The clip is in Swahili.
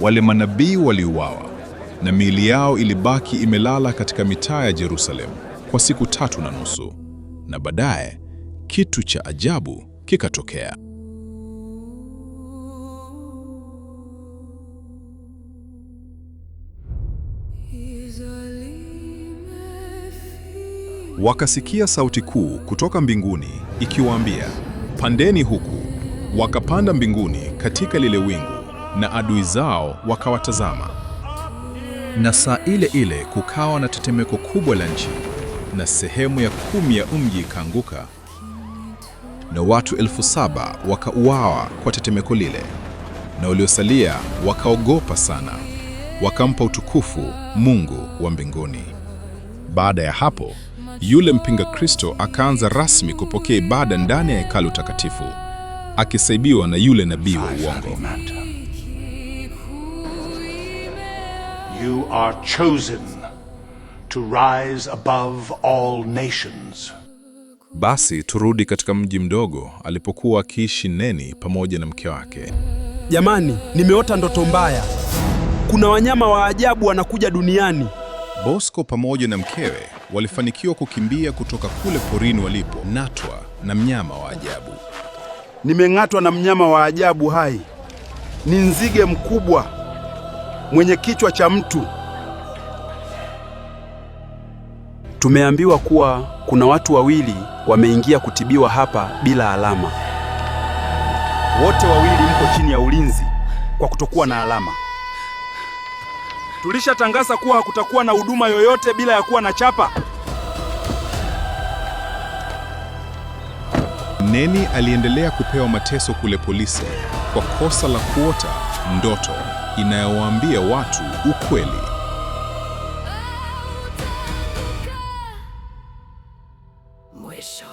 Wale manabii waliuawa na miili yao ilibaki imelala katika mitaa ya Yerusalemu kwa siku 3.5, na baadaye kitu cha ajabu kikatokea. Wakasikia sauti kuu kutoka mbinguni ikiwaambia, "Pandeni huku." Wakapanda mbinguni katika lile wingu, na adui zao wakawatazama. Na saa ile ile kukawa na tetemeko kubwa la nchi, na sehemu ya 10 ya mji ikaanguka, na watu 7,000 wakauawa kwa tetemeko lile, na waliosalia wakaogopa sana, wakampa utukufu Mungu wa mbinguni. Baada ya hapo, yule mpinga Kristo akaanza rasmi kupokea ibada ndani ya hekalu takatifu, akisaidiwa na yule nabii wa uongo. You are chosen to rise above all nations. Basi turudi katika mji mdogo alipokuwa akiishi Neni pamoja na mke wake. Jamani, nimeota ndoto mbaya. Kuna wanyama wa ajabu wanakuja duniani. Bosco pamoja na mkewe walifanikiwa kukimbia kutoka kule porini walipong'atwa na mnyama wa ajabu. Nimeng'atwa na mnyama wa ajabu hai. Ni nzige mkubwa mwenye kichwa cha mtu. Tumeambiwa kuwa kuna watu wawili wameingia kutibiwa hapa bila alama. Wote wawili mko chini ya ulinzi kwa kutokuwa na alama. Tulishatangaza kuwa hakutakuwa na huduma yoyote bila ya kuwa na chapa. Neni aliendelea kupewa mateso kule polisi kwa kosa la kuota ndoto inayowaambia watu ukweli. Mwisho.